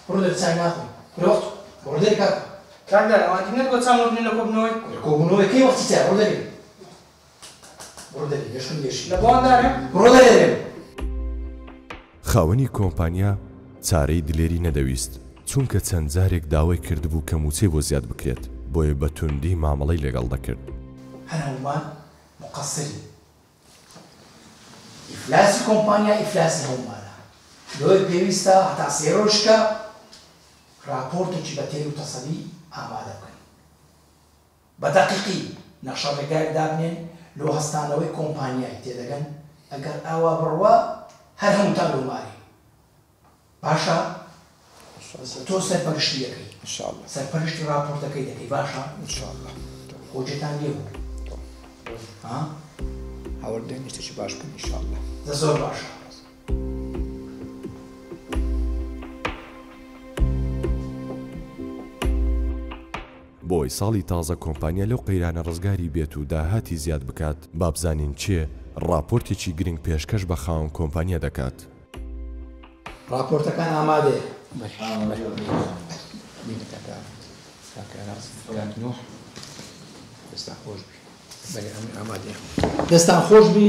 برودر ساي ناخذ الوقت برودر كاك كان ده ما تقدر تقول سامر من الكوبنوي كوبنوي كي وقت ساعة برودر ليش كن ليش لبون دارم برودر خاوەنی کۆمپانیا چارەی دلێری نەدەویست چونکە چەند جارێک داوای کردبوو کە موچەی بۆ زیاد بکرێت بۆیە بە توندی مامەڵەی لەگەڵ دەکرد. هەناومان مقصری ئیفلاسی کۆمپانیا ئیفلاسی هەومانە لۆی پێویستە هەتا سێ ڕۆژکە راپۆرتێکی بە تێر و تەسەلی ئامادە بکەین بە دەقیقی نەخشە ڕێگایەک دابنێن لۆ هەستانەوەی کۆمپانیای تێدەگەن ئەگەر ئاوا بڕوا هەر هەمووتان لۆماری باشە تۆ سەرپەرشتی دەکەی سەرپەرشتی راپۆرتەکەی دەکەی باشە خۆجێتان لێ بوو هەوڵدەین شتێکی باش بکەین ئینشاءالله زۆر باشە بۆی ساڵی تازە کۆمپانیا لەو قەیرانە ڕزگاری بێت و داهاتی زیاد بکات با بزانین چێ راپۆرتێکی گرنگ پێشکەش بە خاوەن کۆمپانیا دەکات. راپۆرتەکان ئامادەیە دەستان خۆش بی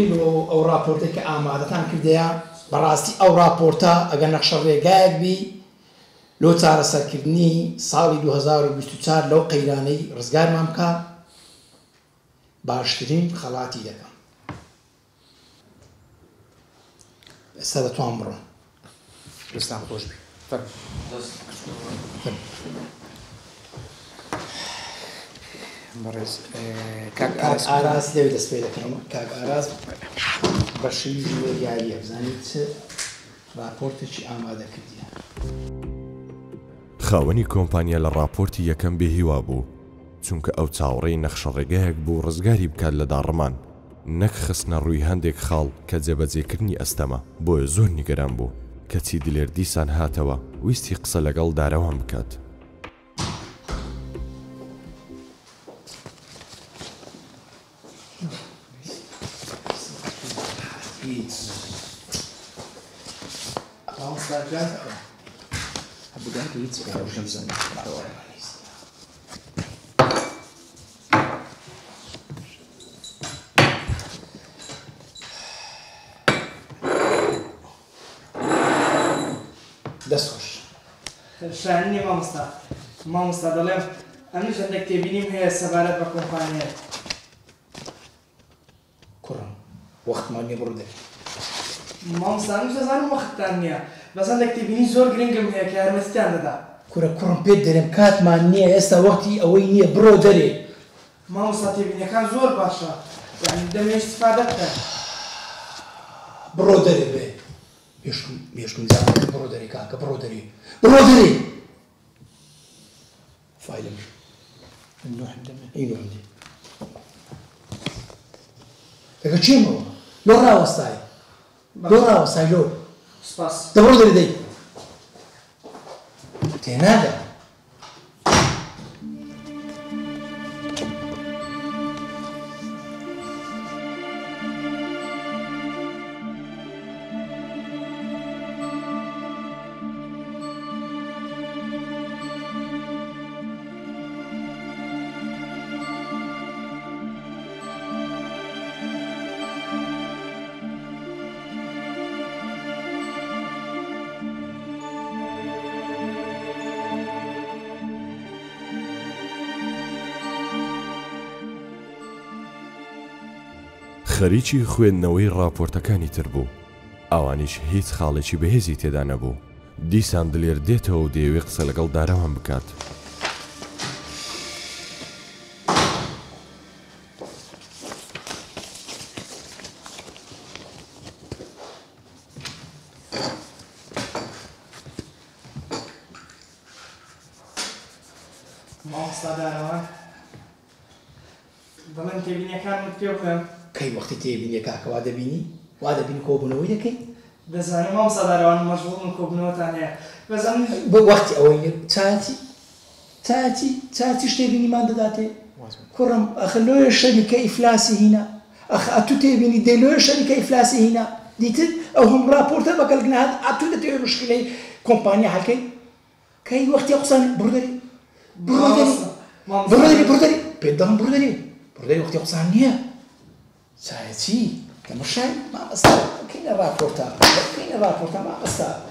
ئەو راپۆرتێک کە ئامادەتان کردەیە بەڕاستی ئەو راپۆرتە ئەگەر نەخشە ڕێگایەک بی لۆ چارەسەرکردنی ساڵی 2024 لەو قەیرانەی ڕزگارمان بکە باشترین خەڵاتی دەکەم. ئێستا دەتوان بڕۆن. دەستان خۆش بی. بەڕێز کاک ئاراس لێوێ دەست پێ دەکەم. کاک ئاراس بەشی یاریە بزانیت چ راپۆرتێکی ئامادە کردیە. خاوەنی کۆمپانیا لە راپۆرتی یەکەم بێهیوا بوو چونکە ئەو چاوەڕێی نەخشە ڕێگایەک بوو ڕزگاری بکات لە داڕمان نەک خستنە ڕووی هەندێک خاڵ کە جێبەجێکردنی ئەستەمە بۆیە زۆر نیگەران بوو کەچی دلێر دیسان هاتەوە ویستی قسە لەگەڵ دارەوان بکات. دەست خۆش شاننی مامۆستا دەڵێم ئەمیش هەندێک تێبینیم هەیە سەبارەت بە کۆمپانیای کوڕم وەختمان نییە بڕۆ دەکەین. مامۆستا ئەمیش دەزانم وەختتان نییە بەس هەندێک تێبینی زۆر گرنگم هەیە کە یارمەتیتان دەدا. کوڕم پێت دەرێم کاتمان نییە ئێستا وەختی ئەوەی نییە بڕۆ دەرێ. مامۆستا تێبینیەکان زۆر باشە یعنی دەمێ ئیستیفادە بکەن. بڕۆ دەرێ بێ بێشکم زانم بڕۆ دەرێ کاکە بڕۆ دەرێ بڕۆ دەرێ فایلم عندي دەکە چێمەوە لۆ ڕاوەستای لۆ سپاس دەبڕۆ دەرێ دەی تێناگە خەریکی خوێندنەوەی راپۆرتەکانی تر بوو ئەوانیش هیچ خاڵێکی بەهێزی تێدا نەبوو دیسان دلێر دێتەوە و دەیەوێ قسە لەگەڵ دارەوان بکات. مامۆستا دارەوان دەڵێن تێبینیەکانت پێ بڵێم کەی وەختی تێبینیە کاکە وا دەبینی کۆبوونەوەی دەکەی دەزانم مامۆستا دارەوان مەشغوڵن کۆبوونەوەتان هەیە بەزانم بۆ وەختی ئەوەی چاتی شتێبینیمان دەداتێ کوڕم ئەخە لۆیە شەریکە ئیفلاسی هینە ئەخە ئەتو تێبینی دێ لۆیە شەریکە ئیفلاسی هینە دیتر ئەو هەم راپۆرتە بەگەڵ نهات ئەتو دەتەوێت مشکلەی کۆمپانیا هەڵکەی كاي وقت يقصان بردري مامۆستا بردري بيدهم بردري وقت يقصان نيا سايتي تمشي ما أصلا كاين رابورتا ما أصلا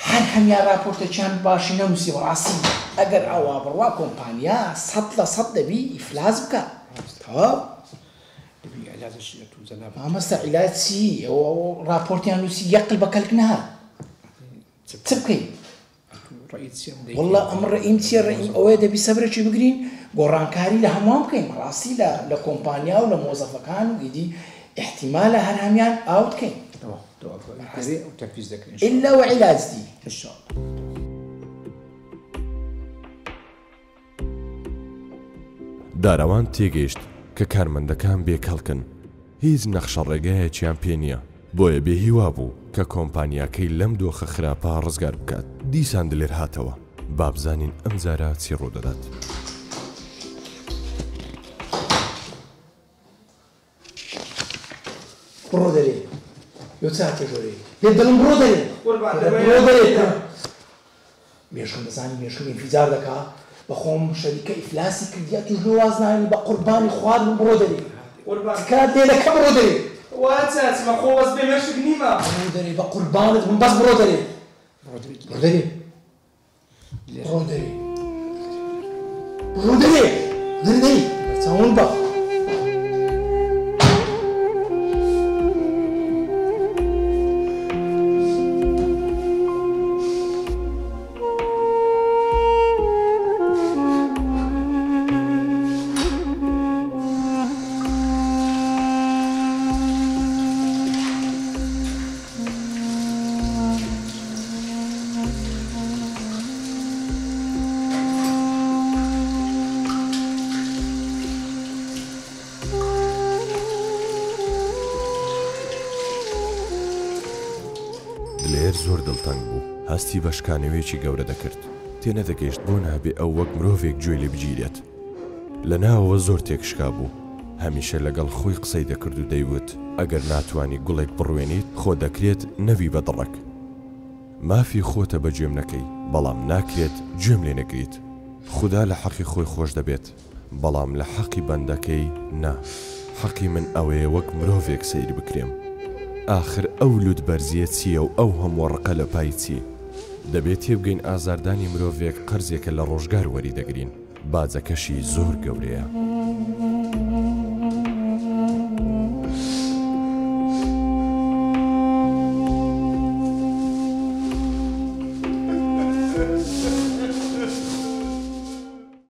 هر همیا راپۆرتە چیان باشی نەنووسی ڕاستی ئەگەر ئەوا بڕوا کۆمپانیا 100% دەبی ئیفلاس بکە تەواو دەبی علاجش تو زەلا مامەستا عیلاج چی ئەوە راپۆرتیان نووسی یەقل بە کەلک نەهات چ بکەین ڕئیس چیم دەی والله ئەم ڕئیم چیە ڕئیم ئەوەیە دەبی سەبرێکی بگرین گۆڕانکاری لە هەمووان بکەین ڕاستی لە کۆمپانیا و لە مۆزەفەکان و ئیدی احتیمالە هەر هەمیان ئاو بکەین وتنفيذ ذاك ان إلا وعلاج دي شاء الله. داراوان تێگەیشت کە کارمەندەکان بێکەڵکن هیچ نەخشە ڕێگایەکیان پێ نییە بۆیە بێهیوا بوو کە کۆمپانیاکەی لەم دۆخە خراپە ڕزگار بکات دیسان دلێر هاتەوە بابزانین ئەم جارە چی ڕوودەدات. بڕۆ دەرێ یۆ چاتێ ژۆرێ پێ دڵم بڕۆ دەرێ مێشکم دەزانی مێشکم ئینفیزار دەکا بەخۆم شەریکە ئیفلاسی کردیا توش لۆ وازنانی بە قوربانی خوارم بڕۆ دەرێ تکات دێلەکە بڕۆ دەرێ وا چاچمە خۆ بەس بێ مێشک نیمە بڕۆ دەرێ بە قوربانت من بەس بڕۆ دەرێ بڕۆ دەرێ چاوون بە دلێر زۆر دڵتەنگ بوو هەستی بە شکانەوەیەکی گەورە دەکرد تێنەدەگەیشت بۆ نابێ ئەو وەک مرۆڤێک گوێ لێ بگیرێت لە ناوەوە زۆر تێکشکا بوو هەمیشە لەگەڵ خۆی قسەی دەکرد و دەیوت ئەگەر ناتوانی گوڵێک بڕوێنیت خۆ دەکرێت نەوی بەدڕک مافی خۆتە بەگوێم نەکەی بەڵام ناکرێت گوێم لێ نەگریت خوددا لە حەقی خۆی خۆش دەبێت بەڵام لە حەقی بەندەکەی نا حەقی من ئەوەیە وەک مرۆڤێک سەیر بکرێم آخر ئەو لوت بەرزیە چییە و ئەو هەموو ڕقە لە پای چی دەبێت تێبگەین ئازاردانی مرۆڤێک قەرزێکە لە ڕۆژگار وەری دەگرین باجەکەشی زۆر گەورەیە.